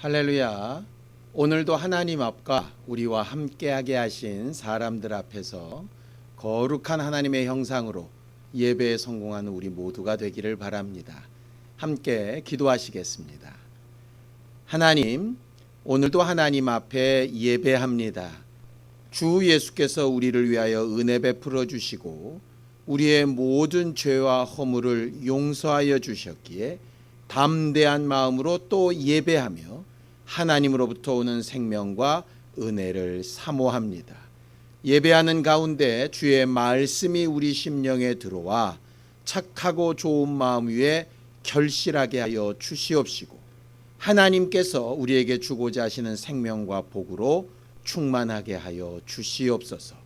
할렐루야. 오늘도 하나님 앞과 우리와 함께하게 하신 사람들 앞에서 거룩한 하나님의 형상으로 예배에 성공하는 우리 모두가 되기를 바랍니다. 함께 기도하시겠습니다. 하나님, 오늘도 하나님 앞에 예배합니다. 주 예수께서 우리를 위하여 은혜 베풀어 주시고 우리의 모든 죄와 허물을 용서하여 주셨기에 담대한 마음으로 또 예배하며 하나님으로부터 오는 생명과 은혜를 사모합니다. 예배하는 가운데 주의 말씀이 우리 심령에 들어와 착하고 좋은 마음 위에 결실하게 하여 주시옵시고 하나님께서 우리에게 주고자 하시는 생명과 복으로 충만하게 하여 주시옵소서.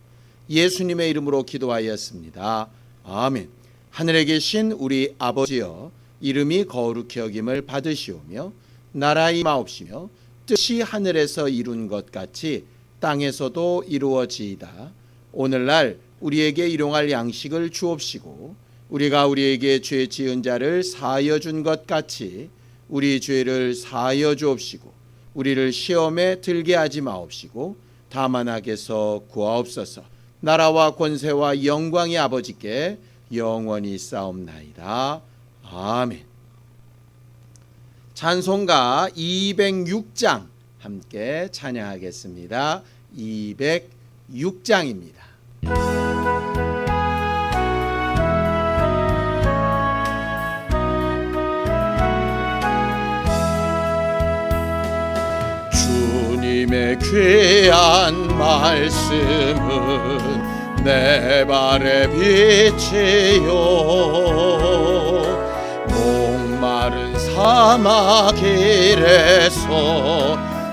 예수님의 이름으로 기도하였습니다. 아멘. 하늘에 계신 우리 아버지여, 이름이 거룩히 여김을 받으시오며 나라 임하옵시며 뜻이 하늘에서 이룬 것 같이 땅에서도 이루어지이다. 오늘날 우리에게 일용할 양식을 주옵시고 우리가 우리에게 죄 지은 자를 사하여 준 것 같이 우리 죄를 사하여 주옵시고 우리를 시험에 들게 하지 마옵시고 다만 악에서 구하옵소서. 나라와 권세와 영광이 아버지께 영원히 싸움나이다. 아멘. 찬송가 206장 함께 찬양하겠습니다. 206장입니다. 주님의 귀한 말씀은 내 발의 빛이요 목마른 사막길에서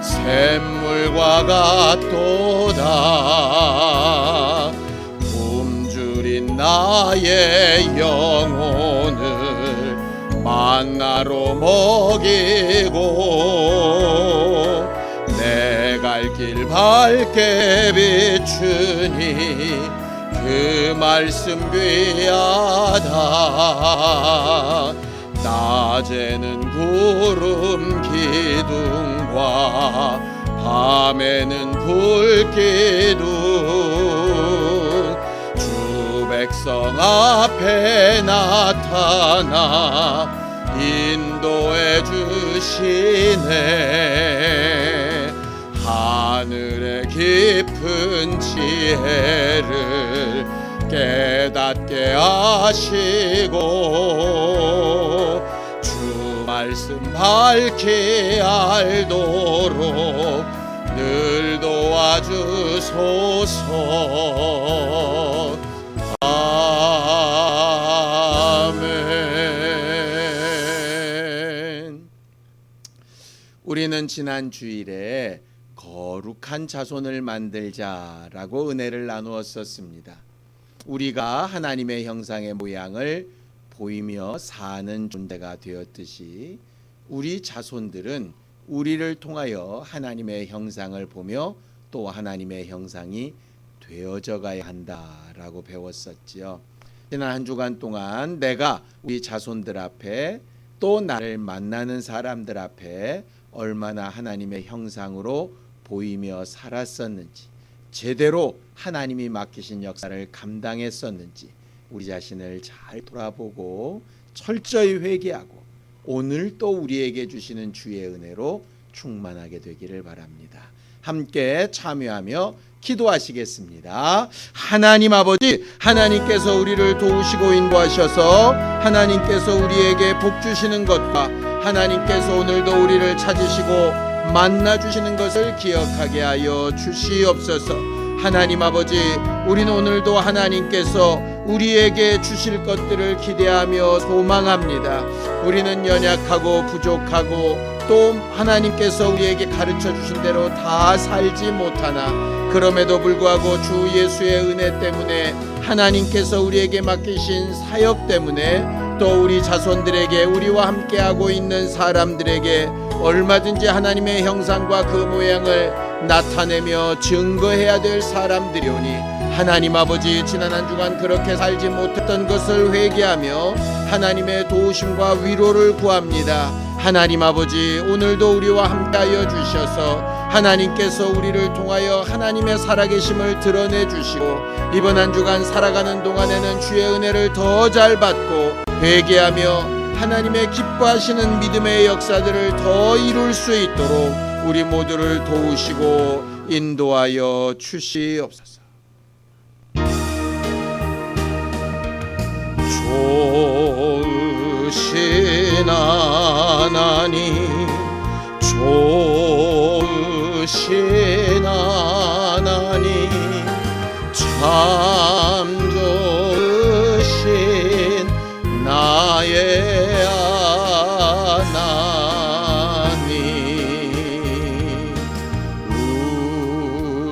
샘물과 같도다. 굶주린 나의 영혼을 만나로 먹이고 내 갈 길 밝게 비추니 그 말씀 귀하다. 낮에는 구름 기둥과 밤에는 불기둥 주 백성 앞에 나타나 인도해 주시네. 하늘의 깊은 지혜를 깨닫게 하시고 주 말씀 밝히 알도록 늘 도와주소서. 아멘. 우리는 지난 주일에 거룩한 자손을 만들자라고 은혜를 나누었었습니다. 우리가 하나님의 형상의 모양을 보이며 사는 존재가 되었듯이 우리 자손들은 우리를 통하여 하나님의 형상을 보며 또 하나님의 형상이 되어져 가야 한다라고 배웠었지요. 지난 한 주간 동안 내가 우리 자손들 앞에 또 나를 만나는 사람들 앞에 얼마나 하나님의 형상으로 보이며 살았었는지, 제대로 하나님이 맡기신 역사를 감당했었는지 우리 자신을 잘 돌아보고 철저히 회개하고 오늘 또 우리에게 주시는 주의 은혜로 충만하게 되기를 바랍니다. 함께 참여하며 기도하시겠습니다. 하나님 아버지, 하나님께서 우리를 도우시고 인도하셔서 하나님께서 우리에게 복 주시는 것과 하나님께서 오늘도 우리를 찾으시고 만나주시는 것을 기억하게 하여 주시옵소서. 하나님 아버지, 우리는 오늘도 하나님께서 우리에게 주실 것들을 기대하며 소망합니다. 우리는 연약하고 부족하고 또 하나님께서 우리에게 가르쳐 주신 대로 다 살지 못하나 그럼에도 불구하고 주 예수의 은혜 때문에 하나님께서 우리에게 맡기신 사역 때문에 또 우리 자손들에게 우리와 함께하고 있는 사람들에게 얼마든지 하나님의 형상과 그 모양을 나타내며 증거해야 될 사람들이오니 하나님 아버지, 지난 한 주간 그렇게 살지 못했던 것을 회개하며 하나님의 도우심과 위로를 구합니다. 하나님 아버지, 오늘도 우리와 함께하여 주셔서 하나님께서 우리를 통하여 하나님의 살아계심을 드러내 주시고 이번 한 주간 살아가는 동안에는 주의 은혜를 더 잘 받고 회개하며 하나님의 기뻐하시는 믿음의 역사들을 더 이룰 수 있도록 우리 모두를 도우시고 인도하여 주시옵소서. 좋으신 하나님, 좋으신 하나님, 참 좋으신 나의 하나님,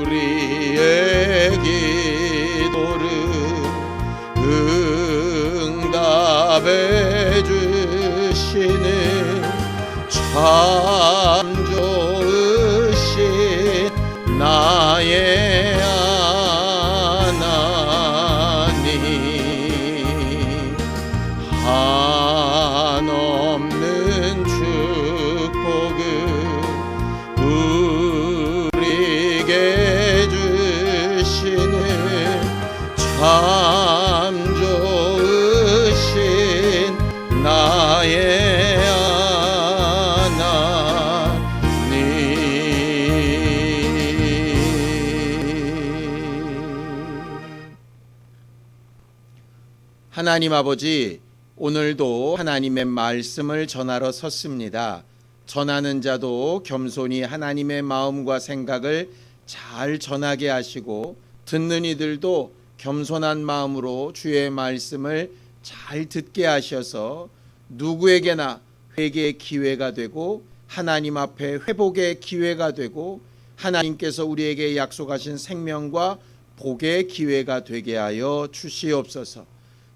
우리의 기도를 응답해 주시는 참 좋으신 나의 하나님, 한없는 축복을 우리에게 주시는 참 좋으신 나의 하나님 아버지, 오늘도 하나님의 말씀을 전하러 섰습니다. 전하는 자도 겸손히 하나님의 마음과 생각을 잘 전하게 하시고 듣는 이들도 겸손한 마음으로 주의 말씀을 잘 듣게 하셔서 누구에게나 회개의 기회가 되고 하나님 앞에 회복의 기회가 되고 하나님께서 우리에게 약속하신 생명과 복의 기회가 되게 하여 주시옵소서.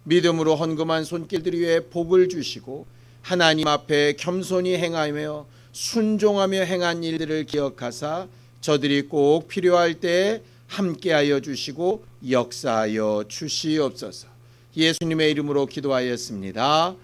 믿음으로 헌금한 손길들 위에 복을 주시고 하나님 앞에 겸손히 행하며 순종하며 행한 일들을 기억하사 저들이 꼭 필요할 때에 함께하여 주시고 역사하여 주시옵소서. 예수님의 이름으로 기도하였습니다. 아멘.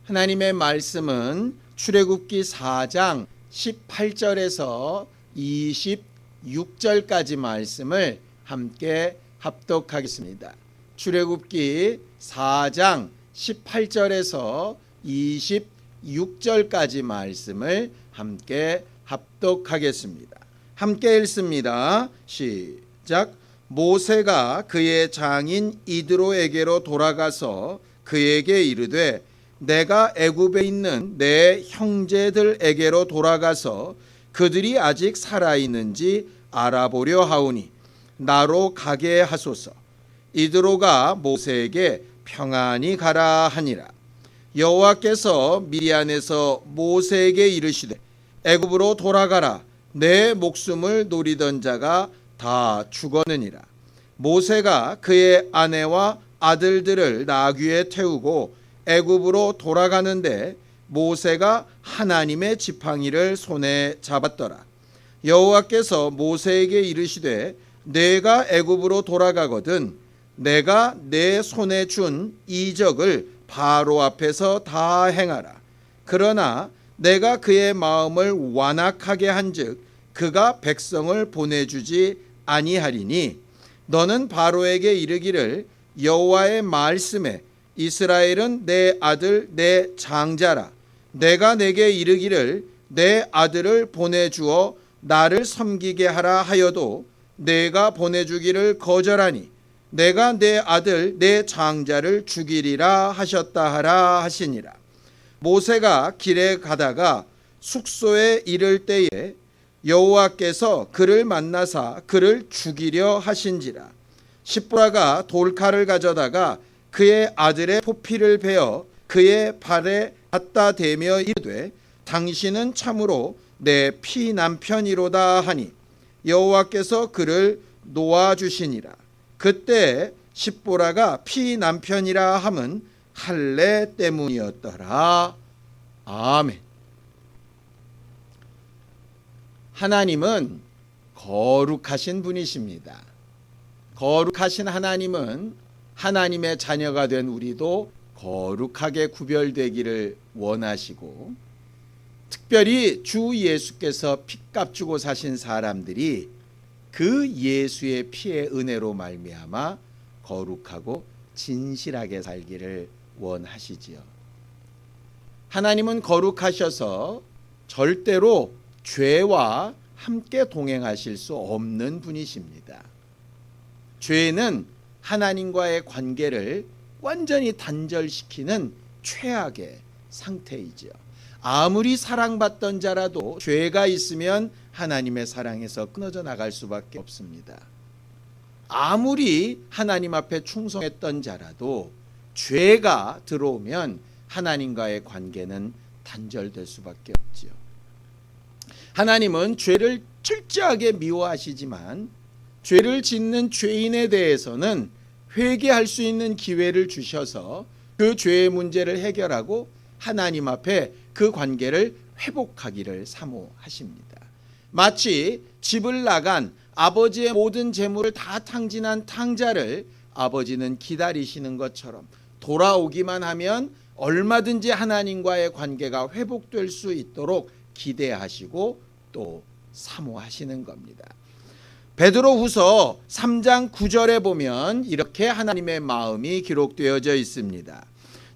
하나님의 말씀은 출애굽기 4장 18절에서 26절까지 말씀을 함께 합독하겠습니다. 출애굽기 4장 18절에서 26절까지 말씀을 함께 합독하겠습니다. 함께 읽습니다. 시작. 모세가 그의 장인 이드로에게로 돌아가서 그에게 이르되 내가 애굽에 있는 내 형제들에게로 돌아가서 그들이 아직 살아있는지 알아보려 하오니 나로 가게 하소서. 이드로가 모세에게 평안히 가라 하니라. 여호와께서 미디안에서 모세에게 이르시되 애굽으로 돌아가라. 내 목숨을 노리던 자가 다 죽었느니라. 모세가 그의 아내와 아들들을 나귀에 태우고 애굽으로 돌아가는데 모세가 하나님의 지팡이를 손에 잡았더라. 여호와께서 모세에게 이르시되 내가 애굽으로 돌아가거든 내가 내 손에 준 이적을 바로 앞에서 다 행하라. 그러나 내가 그의 마음을 완악하게 한즉 그가 백성을 보내주지 아니하리니 너는 바로에게 이르기를 여호와의 말씀에 이스라엘은 내 아들 내 장자라. 내가 내게 이르기를 내 아들을 보내주어 나를 섬기게 하라 하여도 내가 보내주기를 거절하니 내가 내 아들 내 장자를 죽이리라 하셨다 하라 하시니라. 모세가 길에 가다가 숙소에 이를 때에 여호와께서 그를 만나사 그를 죽이려 하신지라. 십보라가 돌칼을 가져다가 그의 아들의 포피를 베어 그의 발에 갖다 대며 이르되 당신은 참으로 내 피남편이로다 하니 여호와께서 그를 놓아주시니라. 그때 십보라가 피남편이라 함은 할례 때문이었더라. 아멘. 하나님은 거룩하신 분이십니다. 거룩하신 하나님은 하나님의 자녀가 된 우리도 거룩하게 구별되기를 원하시고, 특별히 주 예수께서 핏값 주고 사신 사람들이 그 예수의 피의 은혜로 말미암아 거룩하고 진실하게 살기를 원하시지요. 하나님은 거룩하셔서 절대로 죄와 함께 동행하실 수 없는 분이십니다. 죄는 하나님과의 관계를 완전히 단절시키는 최악의 상태이지요. 아무리 사랑받던 자라도 죄가 있으면 하나님의 사랑에서 끊어져 나갈 수밖에 없습니다. 아무리 하나님 앞에 충성했던 자라도 죄가 들어오면 하나님과의 관계는 단절될 수밖에 없지요. 하나님은 죄를 철저하게 미워하시지만 죄를 짓는 죄인에 대해서는 회개할 수 있는 기회를 주셔서 그 죄의 문제를 해결하고 하나님 앞에 그 관계를 회복하기를 사모하십니다. 마치 집을 나간 아버지의 모든 재물을 다 탕진한 탕자를 아버지는 기다리시는 것처럼 돌아오기만 하면 얼마든지 하나님과의 관계가 회복될 수 있도록 기대하시고 또 사모하시는 겁니다. 베드로후서 3장 9절에 보면 이렇게 하나님의 마음이 기록되어져 있습니다.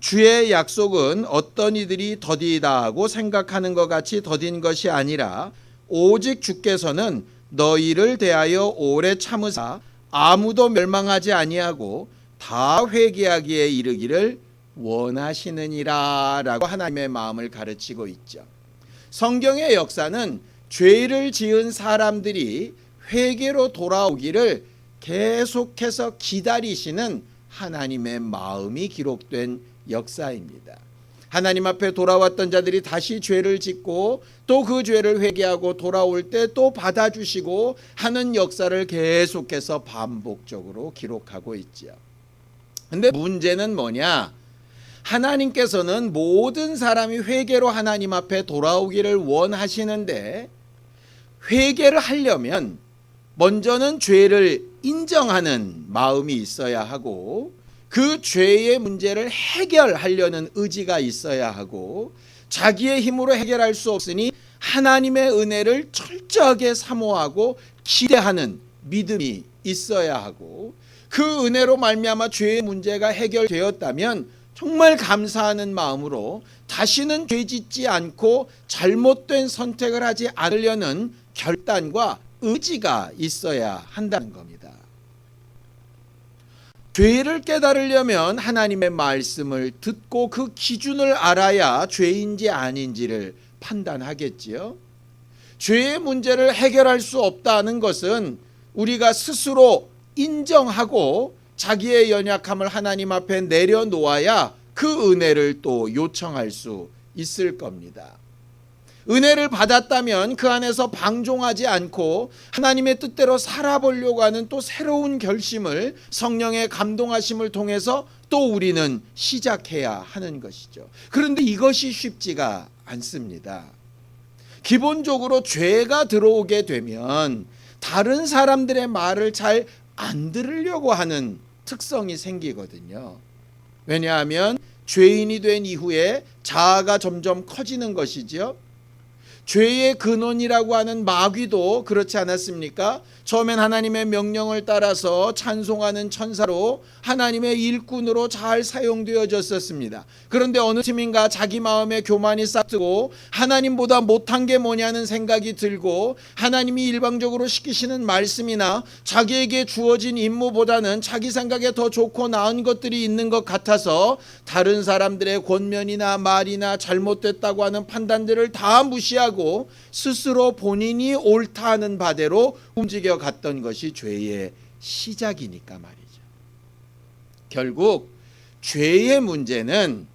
주의 약속은 어떤 이들이 더디다 하고 생각하는 것 같이 더딘 것이 아니라 오직 주께서는 너희를 대하여 오래 참으사 아무도 멸망하지 아니하고 다 회개하기에 이르기를 원하시느니라 라고 하나님의 마음을 가르치고 있죠. 성경의 역사는 죄를 지은 사람들이 회개로 돌아오기를 계속해서 기다리시는 하나님의 마음이 기록된 역사입니다. 하나님 앞에 돌아왔던 자들이 다시 죄를 짓고 또 그 죄를 회개하고 돌아올 때 또 받아주시고 하는 역사를 계속해서 반복적으로 기록하고 있지요. 근데 문제는 뭐냐? 하나님께서는 모든 사람이 회개로 하나님 앞에 돌아오기를 원하시는데, 회개를 하려면 먼저는 죄를 인정하는 마음이 있어야 하고 그 죄의 문제를 해결하려는 의지가 있어야 하고, 자기의 힘으로 해결할 수 없으니 하나님의 은혜를 철저하게 사모하고 기대하는 믿음이 있어야 하고, 그 은혜로 말미암아 죄의 문제가 해결되었다면 정말 감사하는 마음으로 다시는 죄짓지 않고 잘못된 선택을 하지 않으려는 결단과 의지가 있어야 한다는 겁니다. 죄를 깨달으려면 하나님의 말씀을 듣고 그 기준을 알아야 죄인지 아닌지를 판단하겠지요. 죄의 문제를 해결할 수 없다는 것은 우리가 스스로 인정하고 자기의 연약함을 하나님 앞에 내려놓아야 그 은혜를 또 요청할 수 있을 겁니다. 은혜를 받았다면 그 안에서 방종하지 않고 하나님의 뜻대로 살아보려고 하는 또 새로운 결심을 성령의 감동하심을 통해서 또 우리는 시작해야 하는 것이죠. 그런데 이것이 쉽지가 않습니다. 기본적으로 죄가 들어오게 되면 다른 사람들의 말을 잘 안 들으려고 하는 특성이 생기거든요. 왜냐하면 죄인이 된 이후에 자아가 점점 커지는 것이지요. 죄의 근원이라고 하는 마귀도 그렇지 않았습니까? 처음엔 하나님의 명령을 따라서 찬송하는 천사로 하나님의 일꾼으로 잘 사용되어졌었습니다. 그런데 어느 틈인가 자기 마음에 교만이 싹트고 하나님보다 못한 게 뭐냐는 생각이 들고, 하나님이 일방적으로 시키시는 말씀이나 자기에게 주어진 임무보다는 자기 생각에 더 좋고 나은 것들이 있는 것 같아서 다른 사람들의 권면이나 말이나 잘못됐다고 하는 판단들을 다 무시하고 스스로 본인이 옳다 하는 바대로 움직여 갔던 것이 죄의 시작이니까 말이죠. 결국 죄의 문제는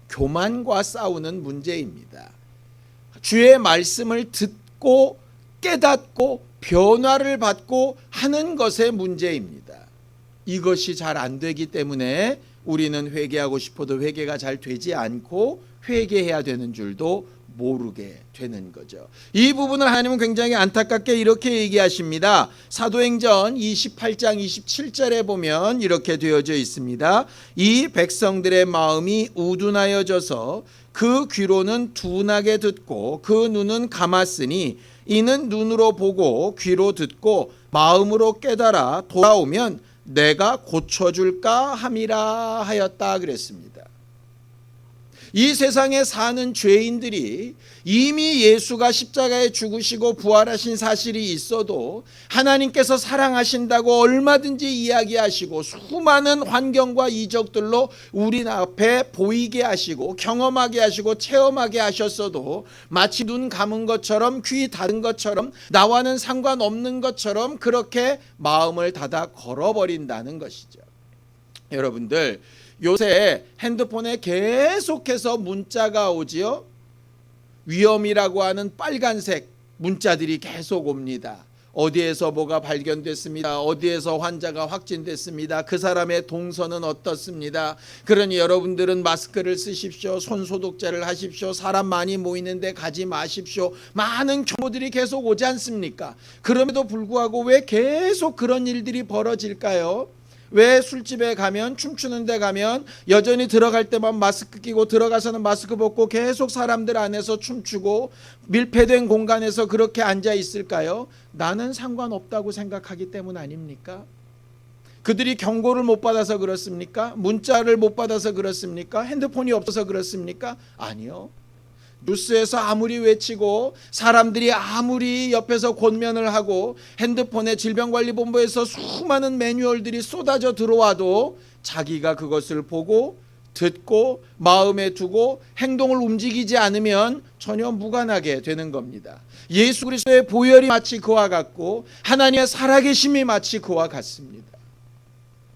교만과 싸우는 문제입니다. 주의 말씀을 듣고 깨닫고 변화를 받고 하는 것의 문제입니다. 이것이 잘 안 되기 때문에 우리는 회개하고 싶어도 회개가 잘 되지 않고 회개해야 되는 줄도 모르게 되는 거죠. 이 부분을 하나님은 굉장히 안타깝게 이렇게 얘기하십니다. 사도행전 28장 27절에 보면 이렇게 되어져 있습니다. 이 백성들의 마음이 우둔하여져서 그 귀로는 둔하게 듣고 그 눈은 감았으니 이는 눈으로 보고 귀로 듣고 마음으로 깨달아 돌아오면 내가 고쳐줄까 함이라 하였다 그랬습니다. 이 세상에 사는 죄인들이 이미 예수가 십자가에 죽으시고 부활하신 사실이 있어도 하나님께서 사랑하신다고 얼마든지 이야기하시고 수많은 환경과 이적들로 우리 앞에 보이게 하시고 경험하게 하시고 체험하게 하셨어도 마치 눈 감은 것처럼 귀 닫은 것처럼 나와는 상관없는 것처럼 그렇게 마음을 닫아 걸어버린다는 것이죠. 여러분들, 요새 핸드폰에 계속해서 문자가 오지요. 위험이라고 하는 빨간색 문자들이 계속 옵니다. 어디에서 뭐가 발견됐습니다. 어디에서 환자가 확진됐습니다. 그 사람의 동선은 어떻습니다. 그러니 여러분들은 마스크를 쓰십시오. 손소독제를 하십시오. 사람 많이 모이는데 가지 마십시오. 많은 경고들이 계속 오지 않습니까? 그럼에도 불구하고 왜 계속 그런 일들이 벌어질까요? 왜 술집에 가면, 춤추는 데 가면 여전히 들어갈 때만 마스크 끼고 들어가서는 마스크 벗고 계속 사람들 안에서 춤추고 밀폐된 공간에서 그렇게 앉아 있을까요? 나는 상관없다고 생각하기 때문 아닙니까? 그들이 경고를 못 받아서 그렇습니까? 문자를 못 받아서 그렇습니까? 핸드폰이 없어서 그렇습니까? 아니요. 뉴스에서 아무리 외치고 사람들이 아무리 옆에서 권면을 하고 핸드폰에 질병관리본부에서 수많은 매뉴얼들이 쏟아져 들어와도 자기가 그것을 보고 듣고 마음에 두고 행동을 움직이지 않으면 전혀 무관하게 되는 겁니다. 예수 그리스도의 보혈이 마치 그와 같고 하나님의 살아계심이 마치 그와 같습니다.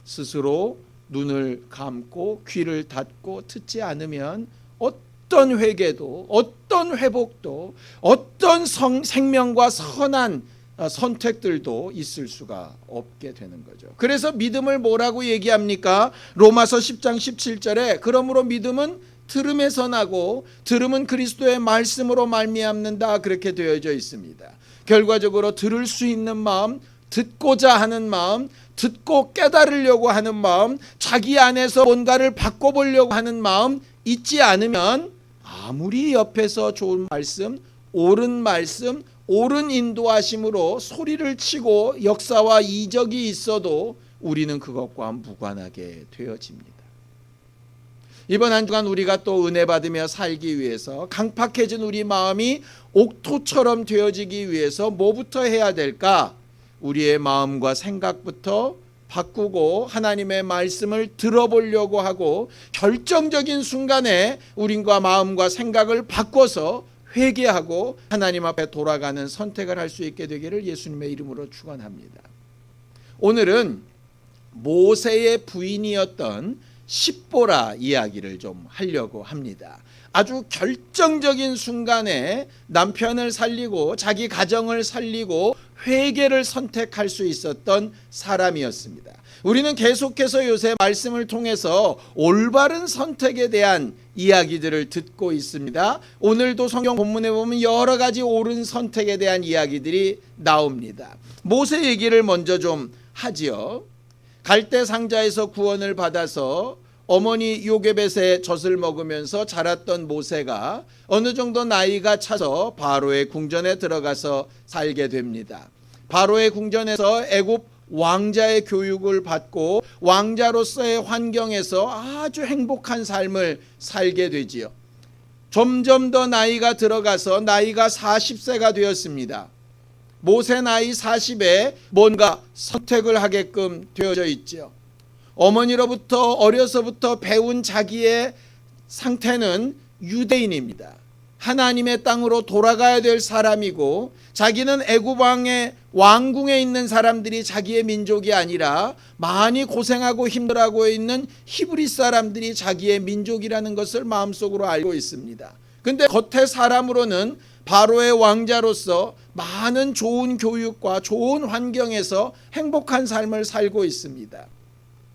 스스로 눈을 감고 귀를 닫고 듣지 않으면 어떤 회개도 어떤 회복도 어떤 생명과 선한 선택들도 있을 수가 없게 되는 거죠. 그래서 믿음을 뭐라고 얘기합니까? 로마서 10장 17절에 그러므로 믿음은 들음에서 나고 들음은 그리스도의 말씀으로 말미암는다 그렇게 되어져 있습니다. 결과적으로 들을 수 있는 마음, 듣고자 하는 마음, 듣고 깨달으려고 하는 마음, 자기 안에서 뭔가를 바꿔보려고 하는 마음 있지 않으면 아무리 옆에서 좋은 말씀, 옳은 인도하심으로 소리를 치고 역사와 이적이 있어도 우리는 그것과 무관하게 되어집니다. 이번 한 주간 우리가 또 은혜 받으며 살기 위해서 강팍해진 우리 마음이 옥토처럼 되어지기 위해서 뭐부터 해야 될까? 우리의 마음과 생각부터 바꾸고 하나님의 말씀을 들어보려고 하고 결정적인 순간에 우리가 마음과 생각을 바꿔서 회개하고 하나님 앞에 돌아가는 선택을 할 수 있게 되기를 예수님의 이름으로 축원합니다. 오늘은 모세의 부인이었던 십보라 이야기를 좀 하려고 합니다. 아주 결정적인 순간에 남편을 살리고 자기 가정을 살리고 회개를 선택할 수 있었던 사람이었습니다. 우리는 계속해서 요새 말씀을 통해서 올바른 선택에 대한 이야기들을 듣고 있습니다. 오늘도 성경 본문에 보면 여러 가지 옳은 선택에 대한 이야기들이 나옵니다. 모세 얘기를 먼저 좀 하지요. 갈대 상자에서 구원을 받아서 어머니 요게벳의 젖을 먹으면서 자랐던 모세가 어느 정도 나이가 차서 바로의 궁전에 들어가서 살게 됩니다. 바로의 궁전에서 애굽 왕자의 교육을 받고 왕자로서의 환경에서 아주 행복한 삶을 살게 되지요. 점점 더 나이가 들어가서 나이가 40세가 되었습니다. 모세 나이 40에 뭔가 선택을 하게끔 되어져 있죠. 어머니로부터 어려서부터 배운 자기의 상태는 유대인입니다. 하나님의 땅으로 돌아가야 될 사람이고 자기는 애굽 왕의 왕궁에 있는 사람들이 자기의 민족이 아니라 많이 고생하고 힘들어하고 있는 히브리 사람들이 자기의 민족이라는 것을 마음속으로 알고 있습니다. 근데 겉의 사람으로는 바로의 왕자로서 많은 좋은 교육과 좋은 환경에서 행복한 삶을 살고 있습니다.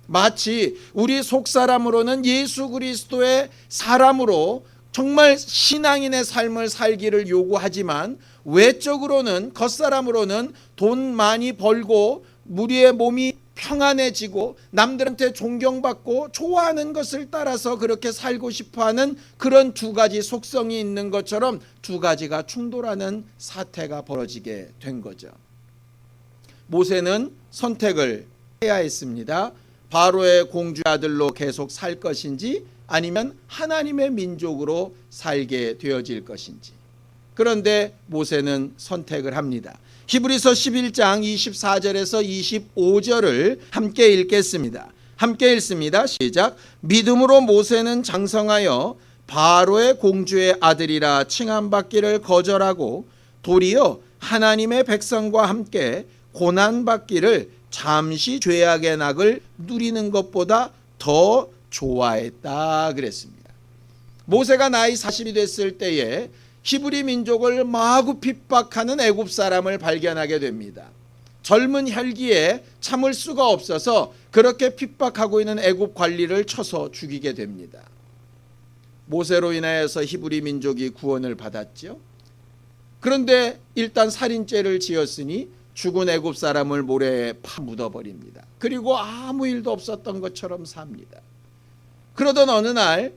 마치 우리 속사람으로는 예수 그리스도의 사람으로 정말 신앙인의 삶을 살기를 요구하지만 외적으로는, 겉사람으로는 돈 많이 벌고 우리의 몸이 평안해지고 남들한테 존경받고 좋아하는 것을 따라서 그렇게 살고 싶어하는 그런 두 가지 속성이 있는 것처럼 두 가지가 충돌하는 사태가 벌어지게 된 거죠. 모세는 선택을 해야 했습니다. 바로의 공주 아들로 계속 살 것인지 아니면 하나님의 민족으로 살게 되어질 것인지. 그런데 모세는 선택을 합니다. 히브리서 11장 24절에서 25절을 함께 읽겠습니다. 함께 읽습니다. 시작. 믿음으로 모세는 장성하여 바로의 공주의 아들이라 칭함받기를 거절하고 도리어 하나님의 백성과 함께 고난받기를 잠시 죄악의 낙을 누리는 것보다 더 좋아했다 그랬습니다. 모세가 나이 40이 됐을 때에 히브리 민족을 마구 핍박하는 애굽 사람을 발견하게 됩니다. 젊은 혈기에 참을 수가 없어서 그렇게 핍박하고 있는 애굽 관리를 쳐서 죽이게 됩니다. 모세로 인하여서 히브리 민족이 구원을 받았죠. 그런데 일단 살인죄를 지었으니 죽은 애굽 사람을 모래에 파묻어버립니다. 그리고 아무 일도 없었던 것처럼 삽니다. 그러던 어느 날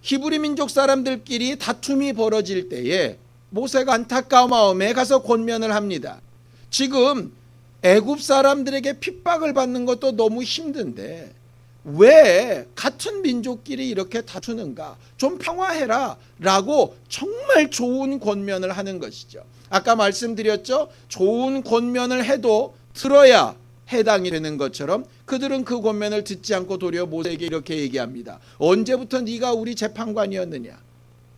히브리 민족 사람들끼리 다툼이 벌어질 때에 모세가 안타까운 마음에 가서 권면을 합니다. 지금 애굽 사람들에게 핍박을 받는 것도 너무 힘든데 왜 같은 민족끼리 이렇게 다투는가? 좀 평화해라 라고 정말 좋은 권면을 하는 것이죠. 아까 말씀드렸죠. 좋은 권면을 해도 들어야 해당이 되는 것처럼 그들은 그 권면을 듣지 않고 도리어 모세에게 이렇게 얘기합니다. 언제부터 네가 우리 재판관이었느냐?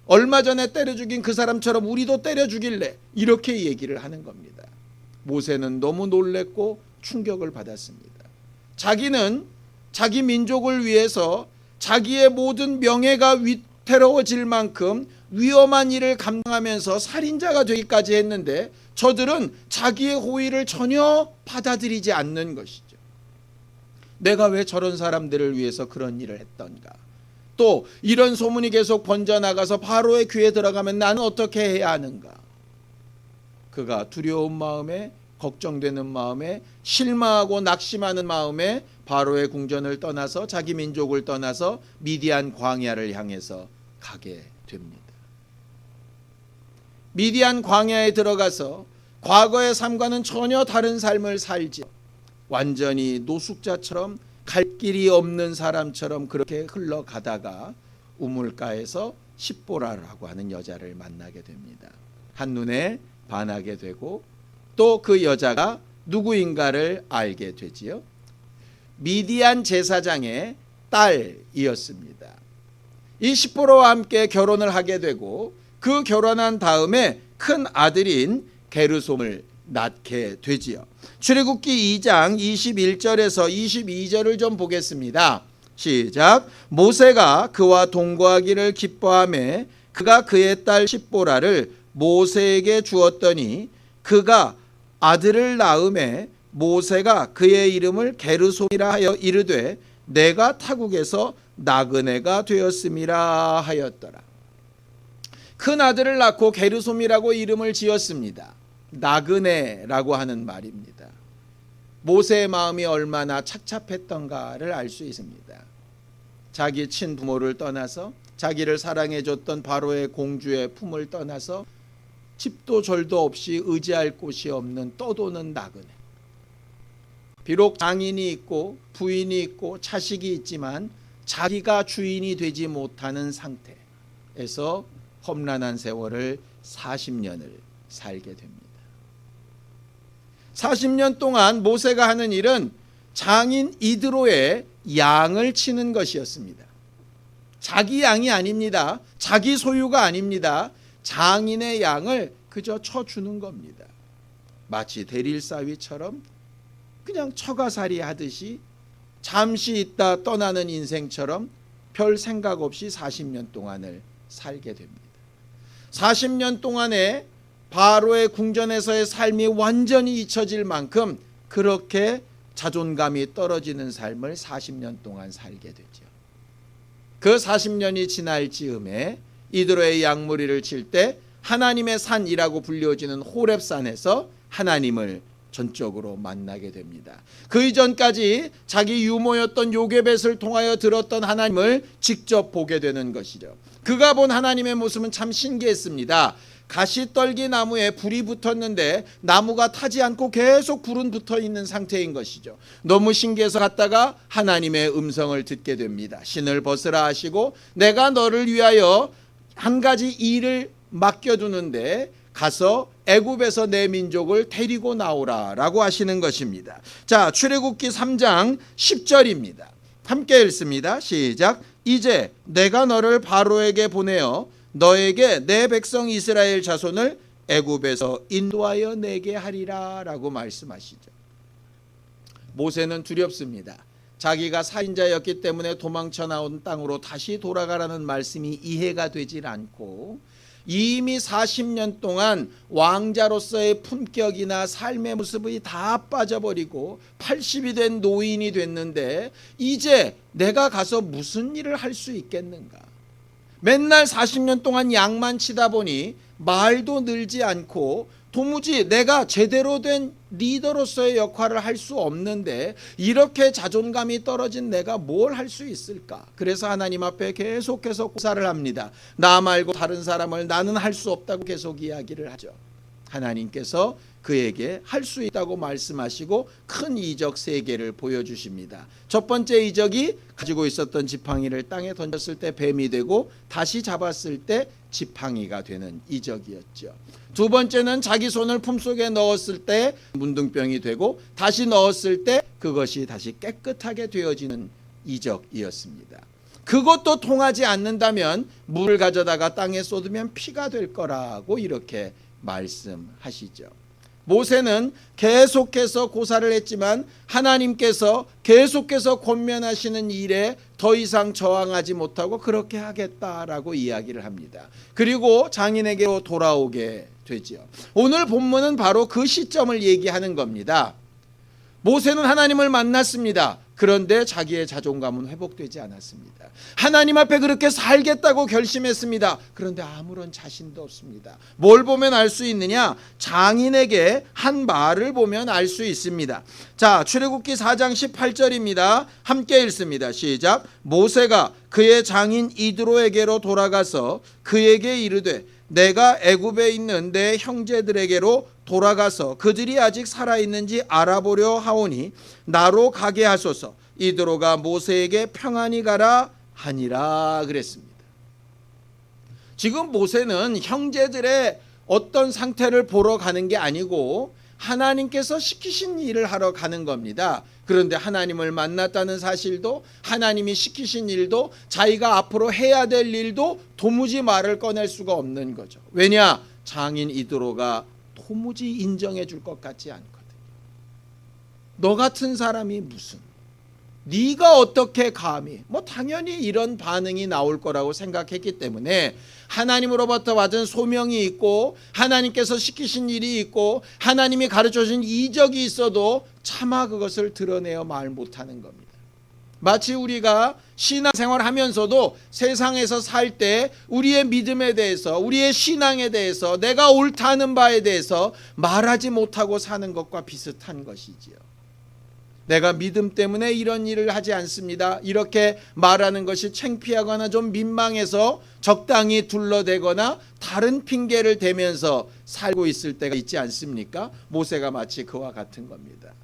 얼마 전에 때려 죽인 그 사람처럼 우리도 때려 죽일래? 이렇게 얘기를 하는 겁니다. 모세는 너무 놀랬고 충격을 받았습니다. 자기는 자기 민족을 위해서 자기의 모든 명예가 위태로워질 만큼 위험한 일을 감당하면서 살인자가 되기까지 했는데 저들은 자기의 호의를 전혀 받아들이지 않는 것이죠. 내가 왜 저런 사람들을 위해서 그런 일을 했던가? 또 이런 소문이 계속 번져나가서 바로의 귀에 들어가면 나는 어떻게 해야 하는가? 그가 두려운 마음에, 걱정되는 마음에, 실망하고 낙심하는 마음에 바로의 궁전을 떠나서 자기 민족을 떠나서 미디안 광야를 향해서 가게 됩니다. 미디안 광야에 들어가서 과거의 삶과는 전혀 다른 삶을 살지, 완전히 노숙자처럼 갈 길이 없는 사람처럼 그렇게 흘러가다가 우물가에서 십보라라고 하는 여자를 만나게 됩니다. 한눈에 반하게 되고 또 그 여자가 누구인가를 알게 되지요. 미디안 제사장의 딸이었습니다. 이 십보라와 함께 결혼을 하게 되고 그 결혼한 다음에 큰 아들인 게르솜을 낳게 되지요. 출애굽기 2장 21절에서 22절을 좀 보겠습니다. 시작. 모세가 그와 동거하기를 기뻐하며 그가 그의 딸 십보라를 모세에게 주었더니 그가 아들을 낳음에 모세가 그의 이름을 게르솜이라 하여 이르되 내가 타국에서 나그네가 되었음이라 하였더라. 큰 아들을 낳고 게르솜이라고 이름을 지었습니다. 나그네라고 하는 말입니다. 모세의 마음이 얼마나 착잡했던가를 알 수 있습니다. 자기 친부모를 떠나서 자기를 사랑해줬던 바로의 공주의 품을 떠나서 집도 절도 없이 의지할 곳이 없는 떠도는 나그네. 비록 장인이 있고 부인이 있고 자식이 있지만 자기가 주인이 되지 못하는 상태에서 험난한 세월을 40년을 살게 됩니다. 40년 동안 모세가 하는 일은 장인 이드로의 양을 치는 것이었습니다. 자기 양이 아닙니다. 자기 소유가 아닙니다. 장인의 양을 그저 쳐주는 겁니다. 마치 대릴사위처럼 그냥 처가살이 하듯이 잠시 있다 떠나는 인생처럼 별 생각 없이 40년 동안을 살게 됩니다. 40년 동안에 바로의 궁전에서의 삶이 완전히 잊혀질 만큼 그렇게 자존감이 떨어지는 삶을 40년 동안 살게 되죠. 그 40년이 지날 즈음에 이드로의 양무리를 칠 때 하나님의 산이라고 불려지는 호렙산에서 하나님을 전적으로 만나게 됩니다. 그 이전까지 자기 유모였던 요게벳을 통하여 들었던 하나님을 직접 보게 되는 것이죠. 그가 본 하나님의 모습은 참 신기했습니다. 가시떨기 나무에 불이 붙었는데 나무가 타지 않고 계속 불은 붙어 있는 상태인 것이죠. 너무 신기해서 갔다가 하나님의 음성을 듣게 됩니다. 신을 벗으라 하시고 내가 너를 위하여 한 가지 일을 맡겨두는데 가서 애굽에서 내 민족을 데리고 나오라 라고 하시는 것입니다. 자, 출애굽기 3장 10절입니다. 함께 읽습니다. 시작. 이제 내가 너를 바로에게 보내어 너에게 내 백성 이스라엘 자손을 애굽에서 인도하여 내게 하리라 라고 말씀하시죠. 모세는 두렵습니다. 자기가 살인자였기 때문에 도망쳐 나온 땅으로 다시 돌아가라는 말씀이 이해가 되질 않고 이미 40년 동안 왕자로서의 품격이나 삶의 모습이 다 빠져버리고 80이 된 노인이 됐는데 이제 내가 가서 무슨 일을 할 수 있겠는가? 맨날 40년 동안 양만 치다 보니 말도 늘지 않고 도무지 내가 제대로 된 리더로서의 역할을 할 수 없는데 이렇게 자존감이 떨어진 내가 뭘 할 수 있을까? 그래서 하나님 앞에 계속해서 고사를 합니다. 나 말고 다른 사람을 나는 할 수 없다고 계속 이야기를 하죠. 하나님께서 그에게 할 수 있다고 말씀하시고 큰 이적 3개를 보여주십니다. 첫 번째 이적이 가지고 있었던 지팡이를 땅에 던졌을 때 뱀이 되고 다시 잡았을 때 지팡이가 되는 이적이었죠. 두 번째는 자기 손을 품속에 넣었을 때 문둥병이 되고 다시 넣었을 때 그것이 다시 깨끗하게 되어지는 이적이었습니다. 그것도 통하지 않는다면 물을 가져다가 땅에 쏟으면 피가 될 거라고 이렇게 말씀하시죠. 모세는 계속해서 고사를 했지만 하나님께서 계속해서 권면하시는 일에 더 이상 저항하지 못하고 그렇게 하겠다라고 이야기를 합니다. 그리고 장인에게로 돌아오게 되죠. 오늘 본문은 바로 그 시점을 얘기하는 겁니다. 모세는 하나님을 만났습니다. 그런데 자기의 자존감은 회복되지 않았습니다. 하나님 앞에 그렇게 살겠다고 결심했습니다. 그런데 아무런 자신도 없습니다. 뭘 보면 알 수 있느냐? 장인에게 한 말을 보면 알 수 있습니다. 자, 출애굽기 4장 18절입니다. 함께 읽습니다. 시작. 모세가 그의 장인 이드로에게로 돌아가서 그에게 이르되 내가 애굽에 있는 내 형제들에게로 돌아가서 그들이 아직 살아있는지 알아보려 하오니 나로 가게 하소서. 이드로가 모세에게 평안히 가라 하니라 그랬습니다. 지금 모세는 형제들의 어떤 상태를 보러 가는 게 아니고 하나님께서 시키신 일을 하러 가는 겁니다. 그런데 하나님을 만났다는 사실도 하나님이 시키신 일도 자기가 앞으로 해야 될 일도 도무지 말을 꺼낼 수가 없는 거죠. 왜냐? 장인 이드로가 도무지 인정해 줄 것 같지 않거든요. 너 같은 사람이 무슨? 네가 어떻게 감히? 당연히 이런 반응이 나올 거라고 생각했기 때문에 하나님으로부터 받은 소명이 있고 하나님께서 시키신 일이 있고 하나님이 가르쳐준 이적이 있어도 차마 그것을 드러내어 말 못하는 겁니다. 마치 우리가 신앙생활 하면서도 세상에서 살 때 우리의 믿음에 대해서 우리의 신앙에 대해서 내가 옳다는 바에 대해서 말하지 못하고 사는 것과 비슷한 것이지요. 내가 믿음 때문에 이런 일을 하지 않습니다. 이렇게 말하는 것이 창피하거나 좀 민망해서 적당히 둘러대거나 다른 핑계를 대면서 살고 있을 때가 있지 않습니까? 모세가 마치 그와 같은 겁니다.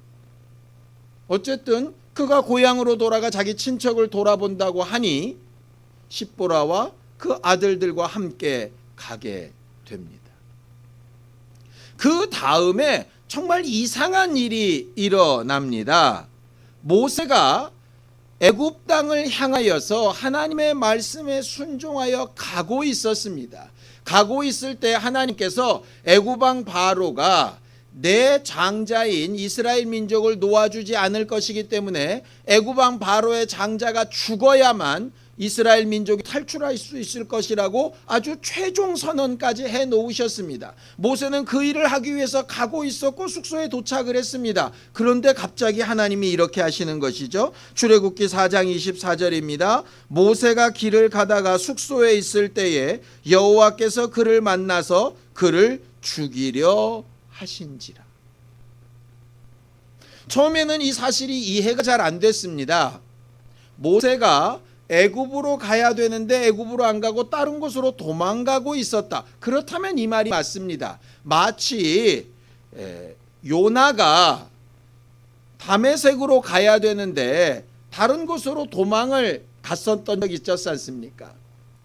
어쨌든 그가 고향으로 돌아가 자기 친척을 돌아본다고 하니 십보라와 그 아들들과 함께 가게 됩니다. 그 다음에 정말 이상한 일이 일어납니다. 모세가 애굽 땅을 향하여서 하나님의 말씀에 순종하여 가고 있었습니다. 가고 있을 때 하나님께서 애굽 왕 바로가 내 장자인 이스라엘 민족을 놓아주지 않을 것이기 때문에 애굽 왕 바로의 장자가 죽어야만 이스라엘 민족이 탈출할 수 있을 것이라고 아주 최종 선언까지 해 놓으셨습니다. 모세는 그 일을 하기 위해서 가고 있었고 숙소에 도착을 했습니다. 그런데 갑자기 하나님이 이렇게 하시는 것이죠. 출애굽기 4장 24절입니다. 모세가 길을 가다가 숙소에 있을 때에 여호와께서 그를 만나서 그를 죽이려 하신지라. 처음에는 이 사실이 이해가 잘 안 됐습니다. 모세가 애굽으로 가야 되는데 애굽으로 안 가고 다른 곳으로 도망가고 있었다. 그렇다면 이 말이 맞습니다. 마치 요나가 다메섹으로 가야 되는데 다른 곳으로 도망을 갔었던 적이 있지 않습니까?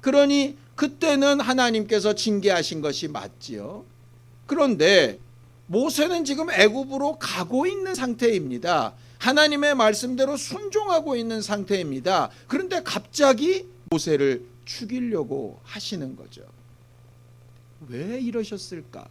그러니 그때는 하나님께서 징계하신 것이 맞지요. 그런데 모세는 지금 애굽으로 가고 있는 상태입니다. 하나님의 말씀대로 순종하고 있는 상태입니다. 그런데 갑자기 모세를 죽이려고 하시는 거죠. 왜 이러셨을까?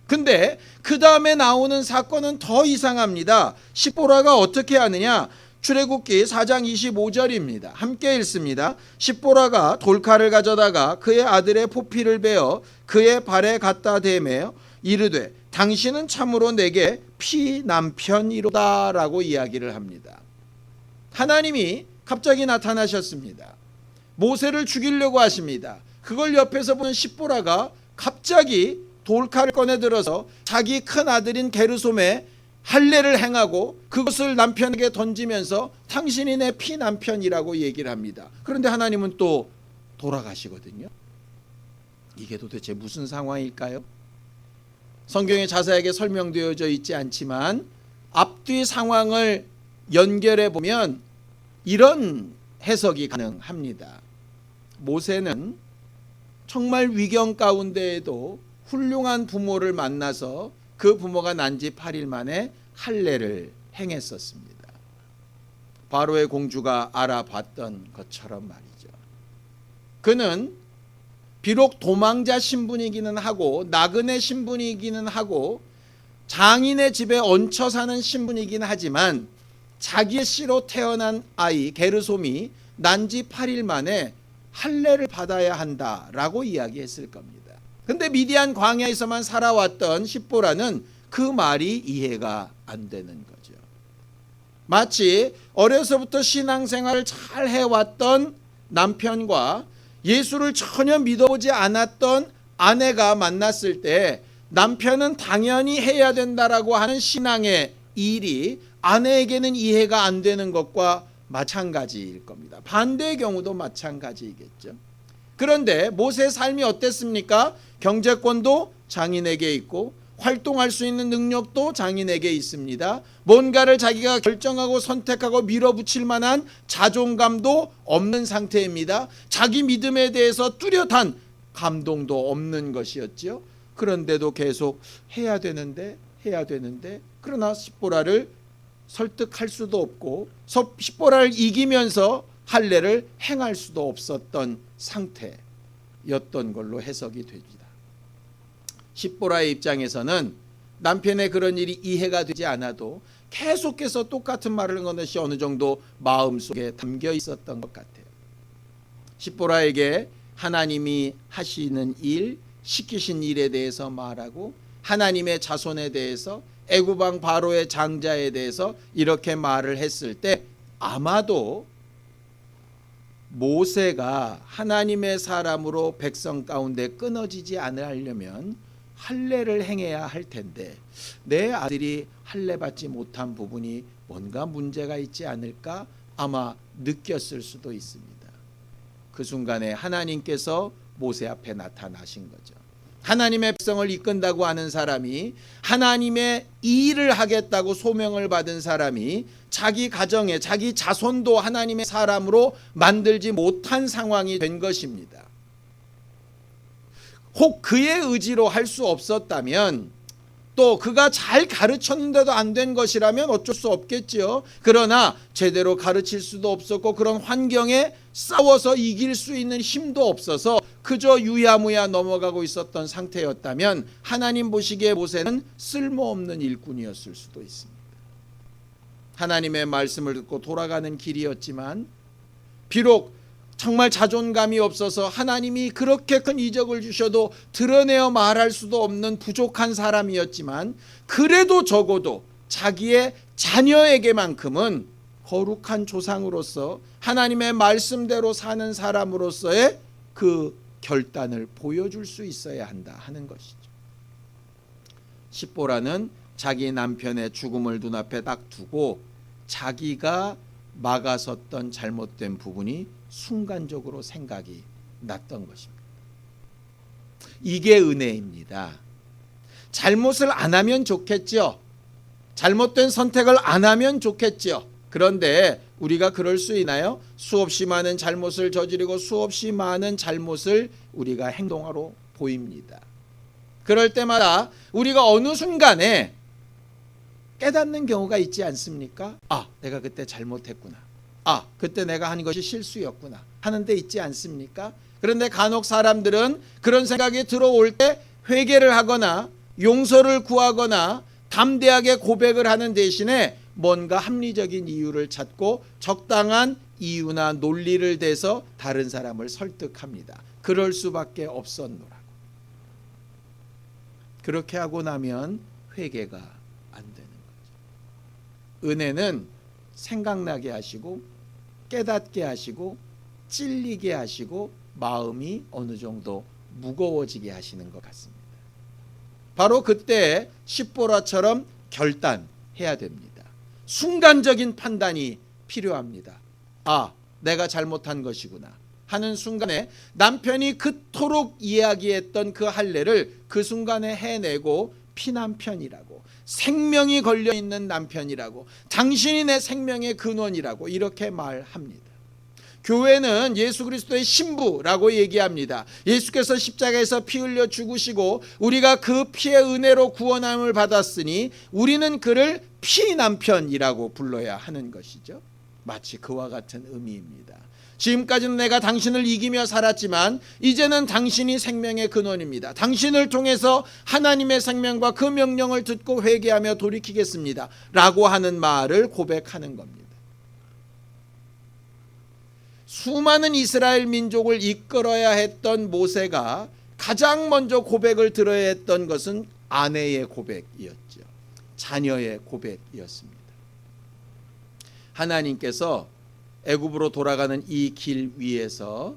근데 그 다음에 나오는 사건은 더 이상합니다. 십보라가 어떻게 하느냐? 출애굽기 4장 25절입니다. 함께 읽습니다. 십보라가 돌칼을 가져다가 그의 아들의 포피를 베어 그의 발에 갖다 대며 이르되 당신은 참으로 내게 피남편이로다 라고 이야기를 합니다. 하나님이 갑자기 나타나셨습니다. 모세를 죽이려고 하십니다. 그걸 옆에서 보는 십보라가 갑자기 돌칼을 꺼내 들어서 자기 큰 아들인 게르솜의 할례를 행하고 그것을 남편에게 던지면서 당신이 내 피남편이라고 얘기를 합니다. 그런데 하나님은 또 돌아가시거든요. 이게 도대체 무슨 상황일까요? 성경에 자세하게 설명되어져 있지 않지만 앞뒤 상황을 연결해 보면 이런 해석이 가능합니다. 모세는 정말 위경 가운데에도 훌륭한 부모를 만나서 그 부모가 난 지 8일 만에 할례를 행했었습니다. 바로의 공주가 알아봤던 것처럼 말이죠. 그는 비록 도망자 신분이기는 하고 나그네 신분이기는 하고 장인의 집에 얹혀 사는 신분이긴 하지만 자기의 씨로 태어난 아이 게르솜이 난 지 8일 만에 할례를 받아야 한다라고 이야기했을 겁니다. 근데 미디안 광야에서만 살아왔던 십보라는 그 말이 이해가 안 되는 거죠. 마치 어려서부터 신앙생활을 잘 해왔던 남편과 예수를 전혀 믿어보지 않았던 아내가 만났을 때 남편은 당연히 해야 된다라고 하는 신앙의 일이 아내에게는 이해가 안 되는 것과 마찬가지일 겁니다. 반대의 경우도 마찬가지이겠죠. 그런데 모세의 삶이 어땠습니까? 경제권도 장인에게 있고 활동할 수 있는 능력도 장인에게 있습니다. 뭔가를 자기가 결정하고 선택하고 밀어붙일 만한 자존감도 없는 상태입니다. 자기 믿음에 대해서 뚜렷한 감동도 없는 것이었죠. 그런데도 계속 해야 되는데 그러나 십보라를 설득할 수도 없고 십보라를 이기면서 할례를 행할 수도 없었던 상태였던 걸로 해석이 됩니다. 십보라의 입장에서는 남편의 그런 일이 이해가 되지 않아도 계속해서 똑같은 말을 하는 것이 어느 정도 마음속에 담겨 있었던 것 같아요. 십보라에게 하나님이 하시는 일, 시키신 일에 대해서 말하고 하나님의 자손에 대해서 애굽 왕 바로의 장자에 대해서 이렇게 말을 했을 때 아마도 모세가 하나님의 사람으로 백성 가운데 끊어지지 않으려면 할례를 행해야 할 텐데 내 아들이 할례 받지 못한 부분이 뭔가 문제가 있지 않을까 아마 느꼈을 수도 있습니다. 그 순간에 하나님께서 모세 앞에 나타나신 거죠. 하나님의 백성을 이끈다고 하는 사람이 하나님의 이 일을 하겠다고 소명을 받은 사람이 자기 가정에 자기 자손도 하나님의 사람으로 만들지 못한 상황이 된 것입니다. 혹 그의 의지로 할 수 없었다면 또 그가 잘 가르쳤는데도 안 된 것이라면 어쩔 수 없겠지요. 그러나 제대로 가르칠 수도 없었고 그런 환경에 싸워서 이길 수 있는 힘도 없어서 그저 유야무야 넘어가고 있었던 상태였다면 하나님 보시기에 모세는 쓸모없는 일꾼이었을 수도 있습니다. 하나님의 말씀을 듣고 돌아가는 길이었지만 비록 정말 자존감이 없어서 하나님이 그렇게 큰 이적을 주셔도 드러내어 말할 수도 없는 부족한 사람이었지만, 그래도 적어도 자기의 자녀에게만큼은 거룩한 조상으로서 하나님의 말씀대로 사는 사람으로서의 그 결단을 보여줄 수 있어야 한다 하는 것이죠. 십보라는 자기 남편의 죽음을 눈앞에 딱 두고 자기가 막아섰던 잘못된 부분이 순간적으로 생각이 났던 것입니다. 이게 은혜입니다. 잘못을 안 하면 좋겠죠. 잘못된 선택을 안 하면 좋겠죠. 그런데 우리가 그럴 수 있나요? 수없이 많은 잘못을 저지르고 수없이 많은 잘못을 우리가 행동하러 보입니다. 그럴 때마다 우리가 어느 순간에 깨닫는 경우가 있지 않습니까? 아, 내가 그때 잘못했구나. 아, 그때 내가 한 것이 실수였구나 하는 데 있지 않습니까? 그런데 간혹 사람들은 그런 생각이 들어올 때 회개를 하거나 용서를 구하거나 담대하게 고백을 하는 대신에 뭔가 합리적인 이유를 찾고 적당한 이유나 논리를 대서 다른 사람을 설득합니다. 그럴 수밖에 없었노라고. 그렇게 하고 나면 회개가 안 되는 거죠. 은혜는 생각나게 하시고 깨닫게 하시고 찔리게 하시고 마음이 어느 정도 무거워지게 하시는 것 같습니다. 바로 그때 십보라처럼 결단해야 됩니다. 순간적인 판단이 필요합니다. 아, 내가 잘못한 것이구나 하는 순간에 남편이 그토록 이야기했던 그 할례를 그 순간에 해내고 피남편이라고, 생명이 걸려있는 남편이라고, 당신이 내 생명의 근원이라고 이렇게 말합니다. 교회는 예수 그리스도의 신부라고 얘기합니다. 예수께서 십자가에서 피 흘려 죽으시고 우리가 그 피의 은혜로 구원함을 받았으니 우리는 그를 피남편이라고 불러야 하는 것이죠. 마치 그와 같은 의미입니다. 지금까지는 내가 당신을 이기며 살았지만 이제는 당신이 생명의 근원입니다. 당신을 통해서 하나님의 생명과 그 명령을 듣고 회개하며 돌이키겠습니다 라고 하는 말을 고백하는 겁니다. 수많은 이스라엘 민족을 이끌어야 했던 모세가 가장 먼저 고백을 들어야 했던 것은 아내의 고백이었죠. 자녀의 고백이었습니다. 하나님께서 애굽으로 돌아가는 이 길 위에서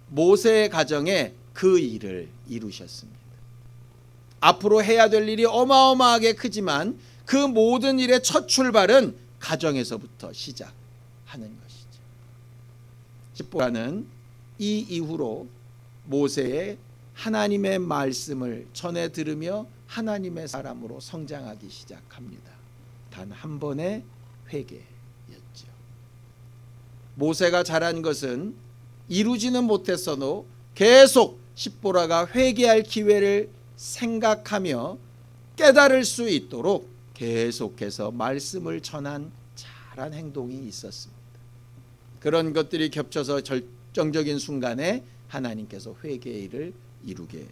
모세의 가정에 그 일을 이루셨습니다. 앞으로 해야 될 일이 어마어마하게 크지만 그 모든 일의 첫 출발은 가정에서부터 시작하는 것이죠. 십보라는 이 이후로 모세의 하나님의 말씀을 전해 들으며 하나님의 사람으로 성장하기 시작합니다. 단 한 번의 회개였죠. 모세가 잘한 것은 이루지는 못했어도 계속 십보라가 회개할 기회를 생각하며 깨달을 수 있도록 계속해서 말씀을 전한 잘한 행동이 있었습니다. 그런 것들이 겹쳐서 결정적인 순간에 하나님께서 회개의 일을 이루게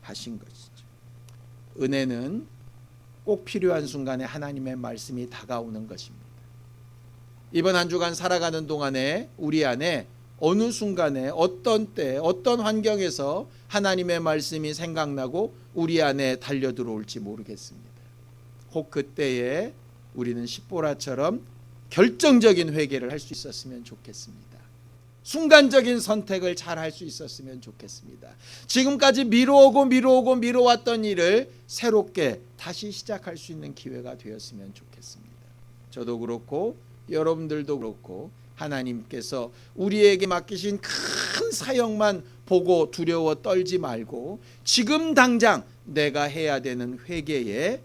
하신 것이죠. 은혜는 꼭 필요한 순간에 하나님의 말씀이 다가오는 것입니다. 이번 한 주간 살아가는 동안에 우리 안에 어느 순간에 어떤 때 어떤 환경에서 하나님의 말씀이 생각나고 우리 안에 달려들어올지 모르겠습니다. 혹 그때에 우리는 십보라처럼 결정적인 회개를 할 수 있었으면 좋겠습니다. 순간적인 선택을 잘 할 수 있었으면 좋겠습니다. 지금까지 미뤄왔던 일을 새롭게 다시 시작할 수 있는 기회가 되었으면 좋겠습니다. 저도 그렇고 여러분들도 그렇고 하나님께서 우리에게 맡기신 큰 사역만 보고 두려워 떨지 말고 지금 당장 내가 해야 되는 회개에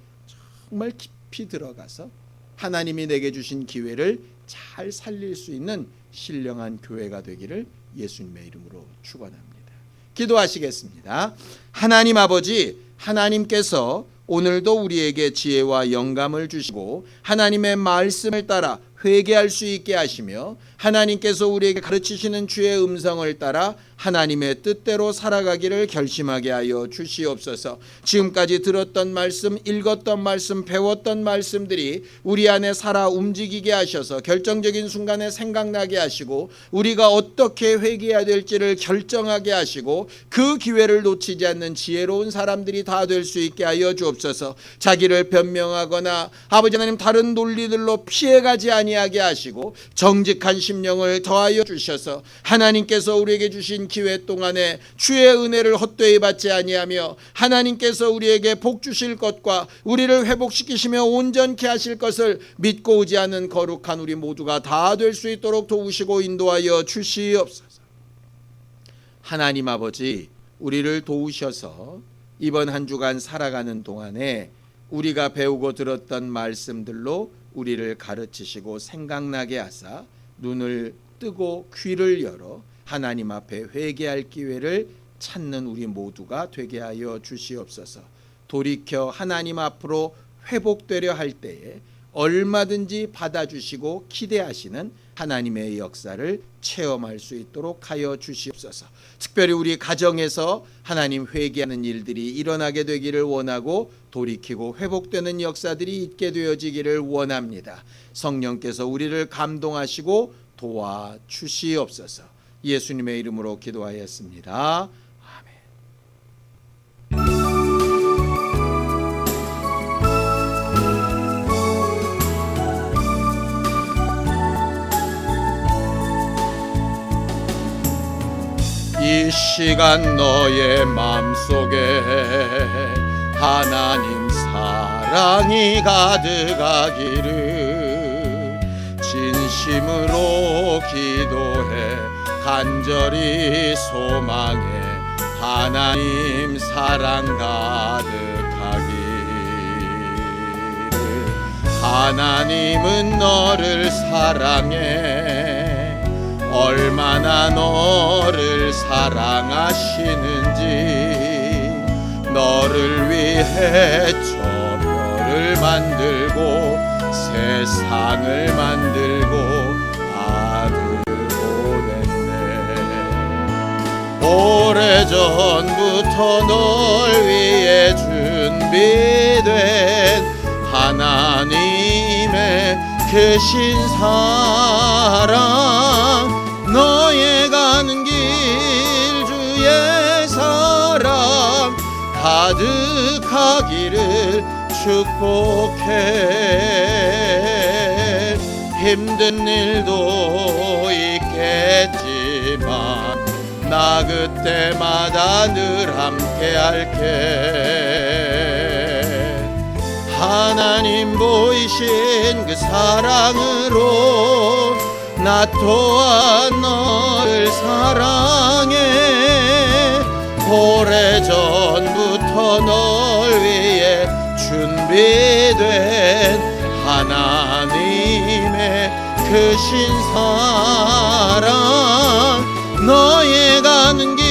정말 깊이 들어가서 하나님이 내게 주신 기회를 잘 살릴 수 있는 신령한 교회가 되기를 예수님의 이름으로 축원합니다. 기도하시겠습니다. 하나님 아버지, 하나님께서 오늘도 우리에게 지혜와 영감을 주시고 하나님의 말씀을 따라 회개할 수 있게 하시며 하나님께서 우리에게 가르치시는 주의 음성을 따라 하나님의 뜻대로 살아가기를 결심하게 하여 주시옵소서. 지금까지 들었던 말씀, 읽었던 말씀, 배웠던 말씀들이 우리 안에 살아 움직이게 하셔서 결정적인 순간에 생각나게 하시고 우리가 어떻게 회개해야 될지를 결정하게 하시고 그 기회를 놓치지 않는 지혜로운 사람들이 다 될 수 있게 하여 주옵소서. 자기를 변명하거나 아버지 하나님 다른 논리들로 피해가지 아니하게 하시고 정직한 심령을 더하여 주셔서 하나님께서 우리에게 주신 기회 동안에 주의 은혜를 헛되이 받지 아니하며 하나님께서 우리에게 복 주실 것과 우리를 회복시키시며 온전케 하실 것을 믿고 의지하는 거룩한 우리 모두가 다 될 수 있도록 도우시고 인도하여 주시옵소서. 하나님 아버지, 우리를 도우셔서 이번 한 주간 살아가는 동안에 우리가 배우고 들었던 말씀들로 우리를 가르치시고 생각나게 하사 눈을 뜨고 귀를 열어 하나님 앞에 회개할 기회를 찾는 우리 모두가 되게 하여 주시옵소서. 돌이켜 하나님 앞으로 회복되려 할 때에 얼마든지 받아주시고 기대하시는 하나님의 역사를 체험할 수 있도록 하여 주시옵소서. 특별히 우리 가정에서 하나님 회개하는 일들이 일어나게 되기를 원하고 돌이키고 회복되는 역사들이 있게 되어지기를 원합니다. 성령께서 우리를 감동하시고 도와주시옵소서. 예수님의 이름으로 기도하였습니다. 이 시간 너의 마음속에 하나님 사랑이 가득하기를 진심으로 기도해 간절히 소망해 하나님 사랑 가득하기를. 하나님은 너를 사랑해 얼마나 너를 사랑하시는지 너를 위해 저 별을 만들고 세상을 만들고 아들 보냈네. 오래전부터 널 위해 준비된 하나님의 크신 사랑 너의 가는 길 주의 사랑 가득하기를 축복해. 힘든 일도 있겠지만 나 그때마다 늘 함께 할게. 하나님 보이신 그 사랑으로 나 또한 너를 사랑해. 오래전부터 널 위해 준비된 하나님의 크신 사랑 너의 가는 길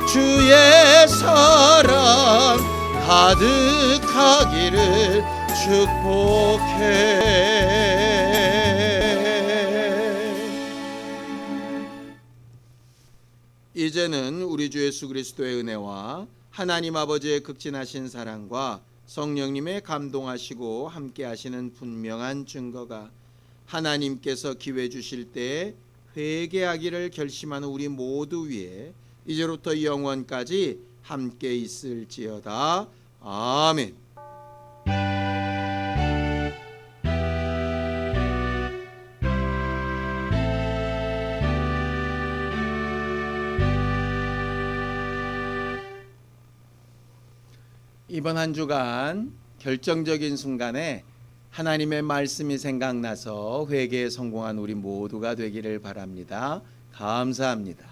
주의 사랑 가득하기를 축복해. 이제는 우리 주 예수 그리스도의 은혜와 하나님 아버지의 극진하신 사랑과 성령님의 감동하시고 함께 하시는 분명한 증거가 하나님께서 기회 주실 때에 회개하기를 결심하는 우리 모두 위에 이제부터 영원까지 함께 있을지어다. 아멘. 이번 한 주간 결정적인 순간에 하나님의 말씀이 생각나서 회개에 성공한 우리 모두가 되기를 바랍니다. 감사합니다.